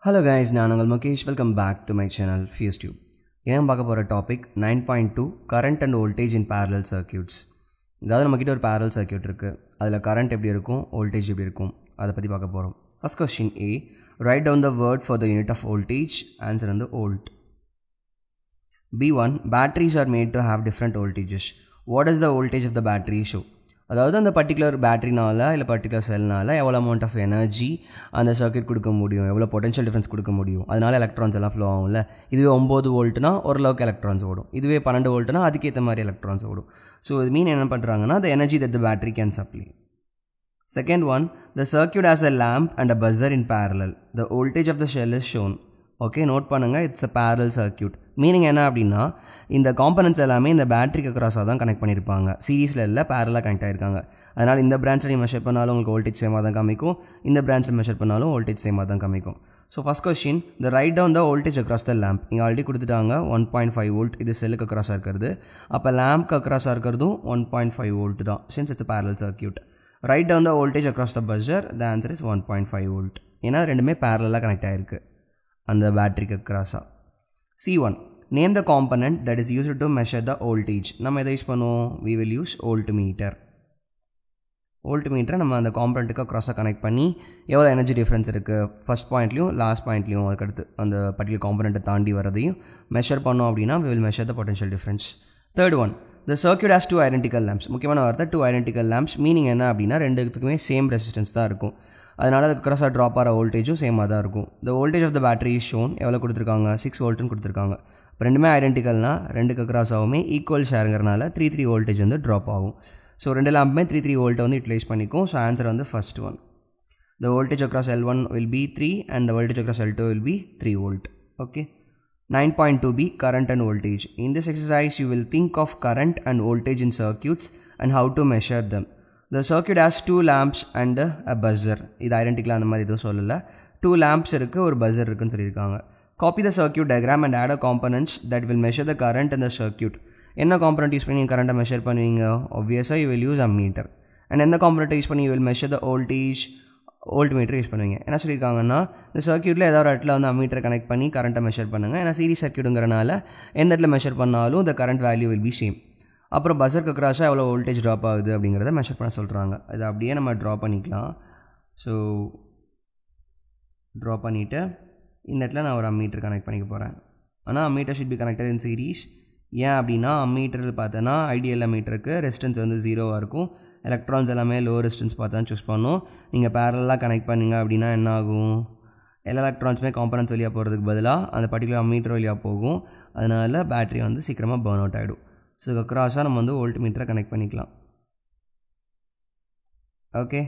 Hello guys, நான் உங்கள் Mukesh. Welcome back to my channel FuseTube. ஏன் பார்க்க போகிற topic 9.2 current and voltage in parallel circuits. அதாவது நம்மக்கிட்ட ஒரு parallel circuit இருக்குது, அதில் கரண்ட் எப்படி இருக்கும், வோல்டேஜ் எப்படி இருக்கும், அதை பற்றி பார்க்க போகிறோம். First question A, write down the word for the unit of voltage. Answer வந்து volt. B1, batteries are made to have different voltages. What does the voltage of the battery show? அதாவது அந்த particular பேட்டரினால் இல்லை particular செல்னால் எவ்வளோ amount of energy அந்த circuit கொடுக்க முடியும், எவ்வளோ potential difference கொடுக்க முடியும், அதனால் எலக்ட்ரான்ஸ் எல்லாம் ஃப்ளோ ஆகும்ல. இதுவே 9 வோல்ட்னா ஓரளவுக்கு எலக்ட்ரான்ஸ் ஓடும், இதுவே 12 வோல்ட்னா அதுக்கேற்ற மாதிரி எலக்ட்ரான்ஸ் ஓடும். ஸோ இது மீன் என்ன பண்ணுறாங்கன்னா the energy that the battery can supply. Second one, the circuit has a lamp and a buzzer in parallel. The voltage of the cell is shown. Okay, note பண்ணுங்கள், it's a parallel circuit. Meaning என்ன அப்படின்னா, இந்த components எல்லாமே இந்த பேட்டரிக்கு அக்ராஸாக தான் connect பண்ணியிருப்பாங்க, சீரீஸில் இல்லை பேரலாக கனெக்ட் ஆகிருக்காங்க. அதனால் இந்த பிரான்ச்சில் நீங்கள் மெஷர் பண்ணாலும் உங்களுக்கு வோல்டேஜ் சேமாக தான் காமிக்கும், இந்த பிரான்ச்சில் மெஷர் பண்ணாலும் வோல்டேஜ் சேமாக தான் காமிக்கும். So first question, the write down the voltage across the lamp. இங்கே ஆல்ரெடி கொடுத்துட்டாங்க 1.5 வோல்ட், இது செல்லுக்கு அக்ராஸாக இருக்கிறது. அப்போ லேம்ப்க்கு அக்ராஸாக இருக்கிறதும் 1.5 வோல்ட் தான், since it's parallel circuit. Write down the voltage across the buzzer. The answer is 1.5 volt. ஏன்னா ரெண்டுமே பேரலாக கனெக்ட் ஆகிருக்கு அந்த பேட்டரிக்கு அக்ராஸாக. C1, name the component that is used to measure the voltage. நம்ம எதை யூஸ் பண்ணுவோம், we will use வோல்ட்மீட்டர். வோல்ட்மீட்டரை நம்ம அந்த காம்பனண்ட்டுக்கு அக்ராஸாக கனெக்ட் பண்ணி எவ்வளோ எனர்ஜி டிஃப்ரென்ஸ் இருக்குது ஃபஸ்ட் பாயிண்ட்லையும் லாஸ்ட் பாயிண்ட்லையும், அதுக்கடுத்து அந்த பர்டிகுலர் காம்பனண்ட்டை தாண்டி வரதையும் மெஷர் பண்ணோம் அப்படின்னா we will measure the potential difference. Third one, the circuit has 2 identical lamps. முக்கியமான வார்த்தை 2 identical lamps. மீனிங் என்ன அப்படின்னா ரெண்டுத்துக்குமே சேம் ரெசிஸ்டன்ஸ் தான் இருக்கும், அதனால் அதுக்கு அக்ராஸாக ட்ராப் ஆகிற வோல்டேஜும் சேமாக தான் இருக்கும். The voltage of the battery is shown. எவ்வளோ கொடுத்துருக்காங்க, 6 வோல்ட்னு கொடுத்துருக்காங்க. இப்போ ரெண்டுமே ஐடென்டிக்கல்னா ரெண்டுக்கு அக்ராஸாகவுமே ஈக்குவல் ஷேருங்கிறனால 3 வோல்டேஜ் வந்து ட்ராப் ஆகும். ஸோ ரெண்டு லேம்புமே 3 வோல்ட்டை வந்து யூட்டிலைஸ் பண்ணிக்கும். ஸோ ஆன்சர் வந்து first one. The voltage across L1 will be 3 and the voltage across L2 will be 3 volt. Okay. 9.2b, current and voltage. In this exercise you will think of current and voltage in circuits and how to measure them. The circuit has 2 lamps and a buzzer. இது ஐடென்டிக்கலாக அந்த மாதிரி எதுவும் சொல்லலை. 2 lamps இருக்குது, ஒரு buzzer இருக்குன்னு சொல்லியிருக்காங்க. Copy the circuit diagram and add a components that will measure the current in the circuit. என்ன காம்பனண்ட் யூஸ் பண்ணி கரண்ட்டை மெஷர் பண்ணுவீங்க, obviously you will use ammeter. and எந்த காம்பனண்ட்டை யூஸ் பண்ணி you will measure the voltage, voltmeter use பண்ணுவீங்க. என்ன சொல்லியிருக்காங்கன்னா, இந்த சர்க்யூட்டில் ஏதாவது ஒரு இடத்துல வந்து அம்மீட்டரை கனெக்ட் பண்ணி கரண்ட்டை மெஷர் பண்ணுங்கள். ஏன்னா சீரிஸ் சர்க்யூட்டுங்கிறனால எந்த இடத்துல மெஷர் பண்ணாலும் the current value will be same. அப்புறம் பஸருக்கு அக்ராஸாக எவ்வளோ வோல்டேஜ் ட்ராப் ஆகுது அப்படிங்கிறத மெஷர் பண்ண சொல்கிறாங்க. அதை அப்படியே நம்ம ட்ரா பண்ணிக்கலாம். ஸோ ட்ரா பண்ணிவிட்டு இந்த இடத்துல நான் ஒரு அம்மீட்டர் கனெக்ட் பண்ணிக்க போகிறேன். ஆனால் ammeter should be connected in series. ஏன் அப்படின்னா அம்மீட்டர் பார்த்தோன்னா ஐடியல் அம்மீட்டருக்கு ரெசிஸ்டன்ஸ் வந்து 0வாக இருக்கும், எலக்ட்ரான்ஸ் எல்லாமே லோ ரெசிஸ்டன்ஸ் பார்த்து தான் சூஸ் பண்ணணும். நீங்கள் பேரலாக கனெக்ட் பண்ணிங்க அப்படின்னா என்ன ஆகும், எல்லா எலக்ட்ரான்ஸுமே காம்பனன்ட்ஸ் வழியாக போகிறதுக்கு பதிலாக அந்த பர்டிகுலர் அம்மீட்டர் வழியாக போகும். அதனால் பேட்டரி வந்து சீக்கிரமாக பர்ன் அவுட் ஆகிடும். ஸோ இதுக்கு அக்ராஸாக நம்ம வந்து வோல்ட்மீட்டரை கனெக்ட் பண்ணிக்கலாம். ஓகே,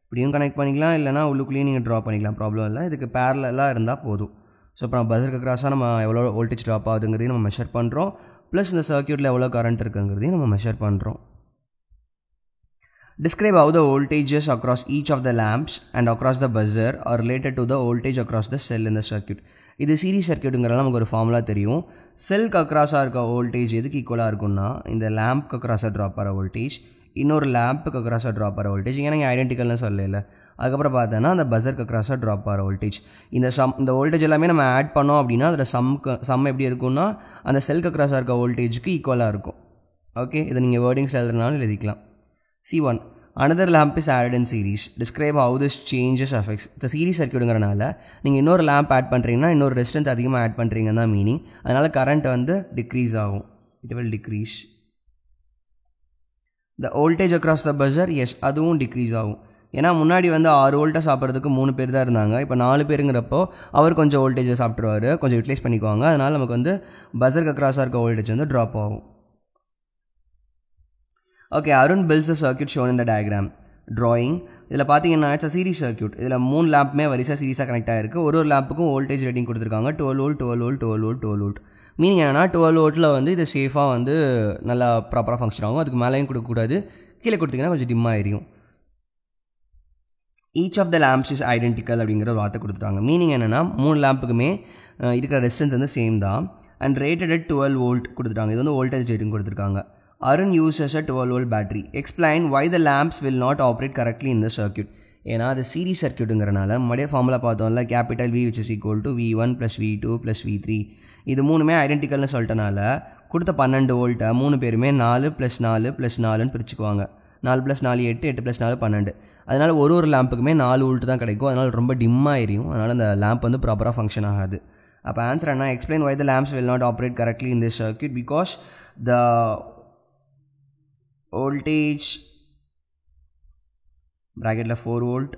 இப்படியும் கனெக்ட் பண்ணிக்கலாம், இல்லைனா உள்ளுக்குள்ளேயும் நீங்கள் ட்ரா பண்ணிக்கலாம், ப்ராப்ளம் இல்லை. இதுக்கு பேரலாக இருந்தால் போதும். ஸோ இப்போ நம்ம பஸருக்கு அக்ராஸாக நம்ம எவ்வளோ வோல்டேஜ் ட்ராப் ஆகுதுங்கிறதையும் நம்ம மெஷர் பண்ணுறோம், ப்ளஸ் இந்த சர்க்யூட்டில் எவ்வளோ கரண்ட் இருக்குங்கிறதையும் நம்ம மெஷர் பண்ணுறோம். Describe how the voltages across each of the lamps and across the buzzer are related to the voltage across the cell in the circuit. இது சீரிஸ் சர்க்யூட்டுங்கிறதால நமக்கு ஒரு ஃபார்முலா தெரியும். செல்க்கு அக்ராஸாக இருக்க வோல்டேஜ் எதுக்கு ஈக்குவலாக இருக்குன்னா, இந்த லேம்ப்க்கு அக்ராஸாக ட்ராப் ஆகிற வோல்டேஜ் இன்னொரு லேம்ப்புக்கு அக்ராஸாக ட்ராப் ஆகிற வோல்டேஜ், ஏன்னா இங்கே ஐடென்டிக்கல்னு சொல்லல. அதுக்கப்புறம் பார்த்தோன்னா அந்த பஸருக்கு அக்ராஸாக ட்ராப் ஆகிற வோல்டேஜ். இந்த வோல்டேஜ் எல்லாமே நம்ம ஆட் பண்ணோம் அப்படின்னா அதில் சம் எப்படி இருக்குன்னா அந்த செல்க்கு அக்ராஸாக இருக்க வோல்டேஜுக்கு ஈக்குவலாக இருக்கும். ஓகே, இதை நீங்கள் வேர்டிங்ஸ் எழுதுனாலும் எழுதிக்கலாம். C1, another lamp is added in series. Describe how this changes affects. இந்த சீரிஸ் சர்க்யூட்டுங்கிறனால நீங்கள் இன்னொரு லேம்ப் ஆட் பண்ணுறீங்கன்னா இன்னொரு ரெசிஸ்டன்ஸ் அதிகமாக ஆட் பண்ணுறீங்கன்னு தான் மீனிங். அதனால் கரண்ட் வந்து டிக்ரீஸ் ஆகும், it will decrease. the voltage across the buzzer, yes அதுவும் டிக்ரீஸ் ஆகும். ஏன்னா முன்னாடி வந்து 6 வோல்ட்டை சாப்பிட்றதுக்கு 3 பேர் தான் இருந்தாங்க, இப்போ 4 பேருங்கிறப்போ அவர் கொஞ்சம் வோல்டேஜை சாப்பிட்ருவார், கொஞ்சம் யூட்டிலைஸ் பண்ணிக்குவாங்க. அதனால் நமக்கு வந்து பஸருக்கு அக்ராஸாக இருக்க வோல்டேஜ் வந்து ட்ராப் ஆகும். Okay, Arun builds the circuit shown in the diagram. Drawing. இதில் பார்த்தீங்கன்னா இட்ஸ் அ சீரிஸ் சர்க்யூட். இதில் 3 லேம்புமே வரிசை சீரிஸாக கனெக்ட் ஆகிருக்கு. ஒரு லேம்புக்கும் வோல்டேஜ் ரேட்டிங் கொடுத்துருக்காங்க 12 volt 12 volt 12 volt 12 volt. Meaning என்னன்னா 12 வோல்ட்டில் வந்து இது சேஃபாக வந்து நல்லா ப்ராப்பராக ஃபங்க்ஷன் ஆகும். அதுக்கு மேலேயும் கொடுக்கக்கூடாது, கீழே கொடுத்தீங்கன்னா கொஞ்சம் டிம்மாக ஆகிடும். Each of the lamps is identical அப்படிங்கிற ஒரு வார்த்தை கொடுத்துட்டாங்க. மீனிங் என்னென்னா 3 லேம்புக்குமே இருக்கிற ரெசிஸ்டன்ஸ் வந்து சேம் தான். அண்ட் ரேட்டட் அட் 12 வோல்ட் கொடுத்துட்டாங்க. இது வந்து வோல்டேஜ் ரேட்டிங் கொடுத்துருக்காங்க. Arun uses a 12 volt battery. Explain why the lamps will not operate correctly in the circuit. ஏன்னா அது சீரிஸ் சர்க்கியூட்டுங்கிறனால மறுபடியும் ஃபார்முலா பார்த்தோம்ல capital V which is equal to V1 + V2 + V3 இது மூணுமே ஐடென்டிக்கல்னு சொல்லிட்டனால கொடுத்த 12 வோல்ட்டை 3 பேருமே 4 + 4 + 4ன்னு பிரிச்சுக்குவாங்க. 4 + 4 8, 8 + 4 12. அதனால் ஒரு லேம்புக்குமே 4 வோல்ட் தான் கிடைக்கும். அதனால் ரொம்ப டிம்மாக எரியும். அதனால் அந்த லேம்ப் வந்து ப்ராப்பராக ஃபங்க்ஷன் ஆகாது. அப்போ ஆன்சர் என்ன? Explain why the lamps will not operate correctly in this circuit because the voltage bracketல 4 volt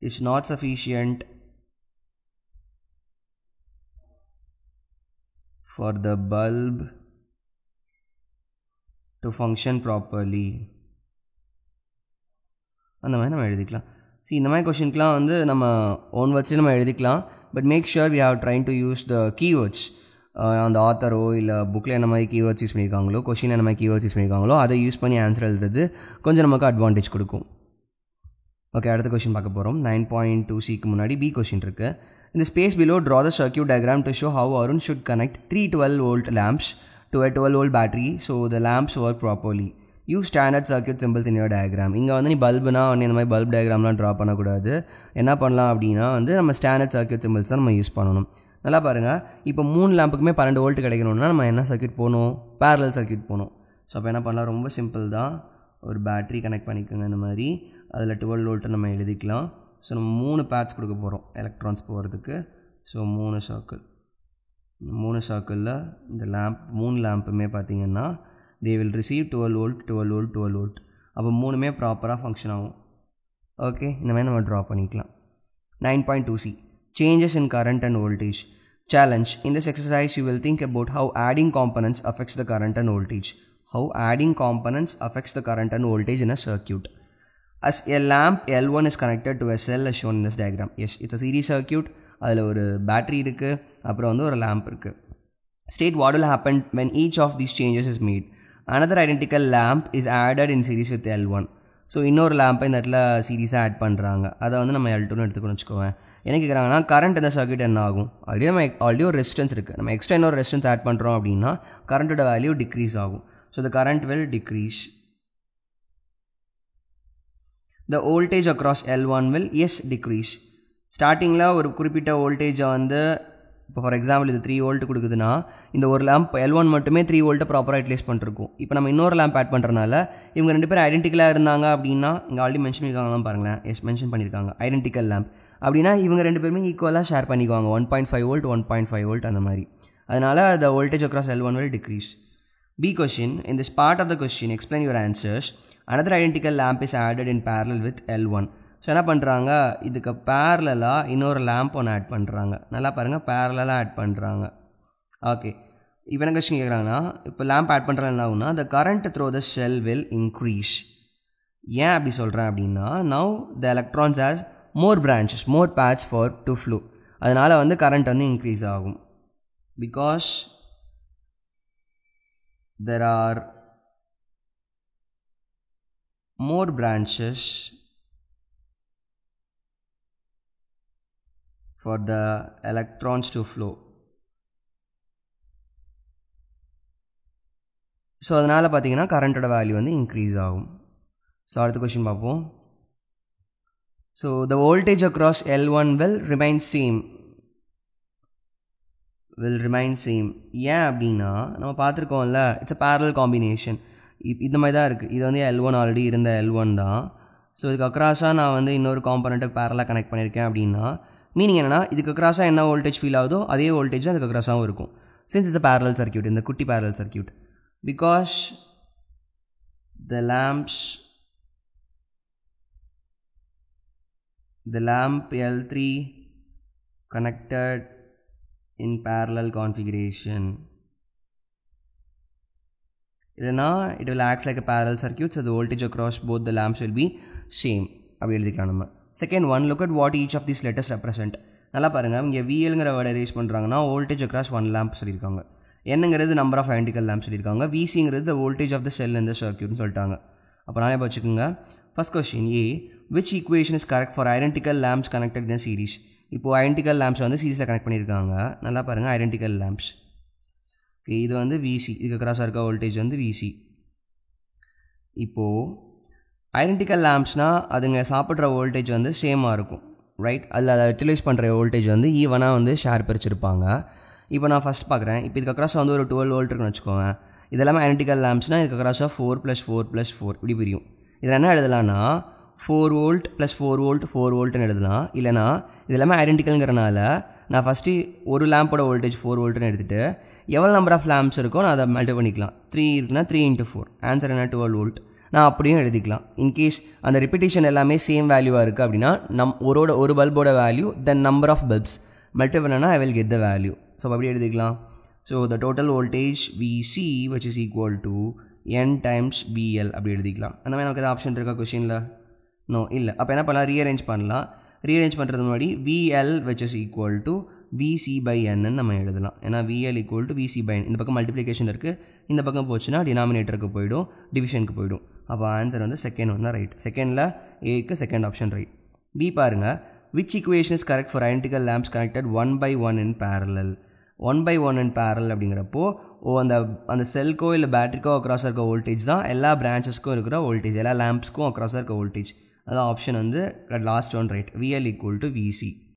is not sufficient for the bulb to function properly. அந்த மாதிரி நம்ம எழுதிக்கலாம். See, இந்த மாதிரி கொஷினுக்குலாம் வந்து நம்ம ஓன் வேர்ட்ஸே நம்ம எழுதிக்கலாம். But make sure we have train to use the keywords. அந்த ஆத்தரோ இல்லை புக்கில் என்ன மாதிரி கீவேர்ட்ஸ் யூஸ் பண்ணியிருக்காங்களோ, கொஷின் என்ன மாதிரி கீவேர்ட்ஸ் யூஸ் பண்ணியிருக்காங்களோ அதை யூஸ் பண்ணி ஆன்சர் எழுதுறது கொஞ்சம் நமக்கு அட்வான்டேஜ் கொடுக்கும். ஓகே, அடுத்த கொஷின் பார்க்க போகிறோம். 9.2Cக்கு முன்னாடி பி கொஷின் இருக்குது. இந்த space below draw the circuit diagram to show how Arun should connect 3 12-volt lamps to a 12-volt battery so the lamps work properly. Use standard circuit symbols in your diagram. இங்கே வந்து நீ பல்புனா வந்து இந்த மாதிரி bulb டயக்ராம்லாம் draw பண்ணக்கூடாது. என்ன பண்ணலாம் அப்படின்னா வந்து நம்ம ஸ்டாண்டர்ட் சர்க்யூட் சிம்பிள்ஸ் தான் நம்ம யூஸ் பண்ணணும். நல்லா பாருங்கள், இப்போ 3 லேம்புக்குமே 12 வோல்ட் கிடைக்கணும்னா நம்ம என்ன சர்க்யூட் போகணும்? பேரலல் சர்க்யூட் போகணும். ஸோ அப்போ என்ன பண்ணலாம்? ரொம்ப சிம்பிள் தான். ஒரு பேட்ரி கனெக்ட் பண்ணிக்கோங்க இந்த மாதிரி. அதில் 12 வோல்ட்டை நம்ம எழுதிக்கலாம். ஸோ நம்ம 3 பேட்ஸ் கொடுக்க போகிறோம் எலக்ட்ரான்ஸ் போகிறதுக்கு. ஸோ 3 சர்க்கிளில் இந்த லேம்ப் 3 லேம்புமே பார்த்திங்கன்னா they will receive 12 volt 12 volt 12 volt. அப்போ 3மே ப்ராப்பராக ஃபங்க்ஷன் ஆகும். ஓகே, இந்த மாதிரி நம்ம ட்ரா பண்ணிக்கலாம். 9.2C changes in current and voltage. Challenge. In this exercise you will think about how adding components affects the current and voltage. How adding components affects the current and voltage in a circuit. As a lamp L1 is connected to a cell as shown in this diagram. Yes, it's a series circuit. அதில் ஒரு battery இருக்குது, அப்புறம் வந்து ஒரு lamp இருக்குது. State what will happen when each of these changes is made. Another identical lamp is added in series with L1. So இன்னொரு லேம்பை இந்த இடத்துல சீரிஸாக ஆட் பண்ணுறாங்க. அதை வந்து நம்ம L2ன்னு எடுத்துக்கணும்னு வச்சுக்கோவேன். என்ன கேட்குறாங்கன்னா கரண்ட் இந்த சர்க்யூட் என்ன ஆகும்? ஆல்ரெடி ஒரு ரெசிஸ்டன்ஸ் இருக்குது. நம்ம எக்ஸ்ட்ரா இன்னொரு ரெசிஸ்டன்ஸ் ஆட் பண்ணுறோம் அப்படின்னா கரண்ட்டோட வேல்யூ டிக்ரீஸ் ஆகும். So the current will decrease. The voltage across L1 will decrease. ஸ்டார்டிங்கில் ஒரு குறிப்பிட்ட வோல்டேஜை வந்து இப்போ ஃபார் எக்ஸாம்பிள் இது 3 வோல்ட் கொடுக்குதுன்னா இந்த ஒரு லேம்ப் L1 மட்டுமே 3 வோல்ட்டை ப்ராப்பராக யூட்டிலைஸ் பண்ணிருக்கும். இப்போ நம்ம இன்னொரு லேம்ப் ஆட் பண்ணுறதுனால இவங்க 2 பேரும் ஐடென்டிக்கலாக இருந்தாங்க அப்படின்னா இங்கே ஆல்ரெடி மென்ஷன் பண்ணியிருக்காங்கலாம் பாருங்களேன். மென்ஷன் பண்ணியிருக்காங்க ஐடென்டிக்கல் லேம்ப் அப்படின்னா இவங்க 2 பேருமே ஈக்குவலாக ஷேர் பண்ணிக்குவாங்க. 1.5 வோல்ட் 1.5 வோல்ட் அந்த மாதிரி. அதனால் the voltage across L1 will decrease. B question. In this part of the question explain your answers. Another identical lamp is added in parallel with L1. So என்ன பண்ணுறாங்க? இதுக்கு பேரலாக இன்னொரு லேம்ப் ஒன்று ஆட் பண்ணுறாங்க. நல்லா பாருங்கள், பேரலாக ஆட் பண்ணுறாங்க. ஓகே, இப்போ என்ன கொஸ்டின் கேட்குறாங்கன்னா இப்போ லேம்ப் ஆட் பண்ணுறாங்க என்ன ஆகுனா the current through the cell will increase. ஏன் அப்படி சொல்கிறேன் அப்படின்னா now the electrons has more branches, more paths for to flow. அதனால் வந்து கரண்ட் வந்து இன்க்ரீஸ் ஆகும். Because there are more branches for the electrons to flow. So அதனால் பார்த்தீங்கன்னா கரண்ட்டோட வேல்யூ வந்து இன்க்ரீஸ் ஆகும். ஸோ அடுத்த கொஸ்டின் பார்ப்போம். So the voltage across L1 will remain same. ஏன் அப்படின்னா நம்ம பார்த்துருக்கோம்ல, இட்ஸ் a parallel combination. இந்த மாதிரி தான் இருக்குது. இது வந்து L1 ஆல்ரெடி இருந்த L1 தான். ஸோ இதுக்கு அக்ராஸாக நான் வந்து இன்னொரு காம்பனண்ட்டை பேரலாக கனெக்ட் பண்ணியிருக்கேன் அப்படின்னா மீனிங் என்னென்னா இதுக்கு அக்ராஸாக என்ன வோல்டேஜ் ஃபீல் ஆகுதோ அதே வோல்டேஜ் தான் அதுக்கு அக்ராஸாகவும் இருக்கும். Since it's a parallel circuit, இந்த குட்டி parallel circuit. Because the lamp L3 connected in parallel configuration. இல்லைனா it will act like a parallel circuit, so the voltage across both the lamps will be same. அப்படி எழுதிக்கலாம் நம்ம. Second one, look at what each of these letters represent. நல்லா பாருங்கள், இங்கே VLங்கிற வேர்டை race பண்ணுறாங்கன்னா voltage across one lamp சொல்லியிருக்காங்க. என்னங்கிறது நம்பர் ஆஃப் ஐடென்டிக்கல் லேம்ப் சொல்லியிருக்காங்க. VCங்கிறது the voltage of the cell in the circuitனு சொல்லிட்டாங்க. அப்போ நானே வச்சுக்கோங்க. First question A, which equation is correct for identical lamps connected in a series? இப்போது ஐடென்டிக்கல் லேம்ப்ஸ் வந்து சீரிஸில் கனெக்ட் பண்ணியிருக்காங்க. நல்லா பாருங்கள், ஐடென்டிக்கல் லேம்ப்ஸ். ஓகே, இது வந்து VC, இதுக்கு கிராஸாக இருக்க வோல்டேஜ் வந்து VC. இப்போது ஐடென்டிக்கல் லேம்ப்ஸ்னால் அதுங்க சாப்பிட்ற வோல்டேஜ் வந்து சேமாக இருக்கும், ரைட்? அதில் அதை யூட்டிலைஸ் பண்ணுற வோல்டேஜ் வந்து ஈவனாக வந்து ஷேர் பிரிச்சிருப்பாங்க. இப்போ நான் ஃபஸ்ட் பார்க்குறேன். இப்போ இதுக்கு அக்ராஸ் வந்து ஒரு 12 வோல்ட் இருக்குன்னு வச்சுக்கோங்க. இதெல்லாமே ஐடென்டிக்கல் லேம்ப்ஸ்னால் இதுக்கு அக்ராஸாக 4 + 4 + 4 இப்படி பிரியும். இதில் என்ன எழுதலாம்னா 4 வோல்ட் + 4 வோல்ட் 4 வோல்ட்னு எழுதலாம். இல்லைனா இது எல்லாமே ஐடென்டிக்கல்ங்கிறனால நான் ஃபஸ்ட்டு ஒரு லேம்போட வோல்டேஜ் 4 வோல்ட்னு எடுத்துகிட்டு எவ்வளோ நம்பர் ஆஃப் லேம்ப்ஸ் இருக்கோ நான் அதை மல்டிப்ளை பண்ணிக்கலாம். 3 இருக்குன்னா 3 × 4 ஆன்சர் என்ன 12 வோல்ட். நான் அப்படியும் எழுதிக்கலாம். இன்கேஸ் அந்த ரிப்பிட்டேஷன் எல்லாமே சேம் வேல்யூவாக இருக்குது அப்படின்னா ஒரு பல்போட value then number of bulbs multiply பண்ணனா I will get the value. So அப்படி எழுதிக்கலாம். So the total voltage VC which is equal to N times VL அப்படி எழுதிக்கலாம். அந்த மாதிரி நமக்கு எதாவது ஆப்ஷன் இருக்கா கொஷினில்? நோ, இல்லை. அப்போ என்ன பண்ணலாம், ரீஅரேஞ்ச் பண்ணலாம். ரீஅரேஞ்ச் பண்ணுறது முன்னாடி VL which is equal to VC/N நம்ம எழுதலாம். ஏன்னா VL equal to VC/N இந்த பக்கம் மல்டிப்ளிகேஷன் இருக்குது, இந்த பக்கம் போச்சுன்னா டினாமினேட்டருக்கு போய்டும், டிவிஷனுக்கு போய்டும். அப்போ ஆன்சர் வந்து செகண்ட் ஒன்று தான் ரைட். செகண்டில் ஏக்கு செகண்ட் ஆப்ஷன் ரைட். பி பாருங்கள். Which equation is correct for identical lamps connected 1/1 in parallel? 1/1 in parallel அப்படிங்கிறப்போ அந்த செல்க்கோ இல்லை பேட்டரிக்கோ அக்ராஸாக இருக்க வோல்டேஜ் தான் எல்லா பிரான்ச்சஸ்க்கும் இருக்கிற வோல்டேஜ், எல்லா லேம்ப்ஸ்க்கும் அக்ராஸாக இருக்க வோல்டேஜ். அதான் ஆப்ஷன் வந்து last one right. VL equal to VC.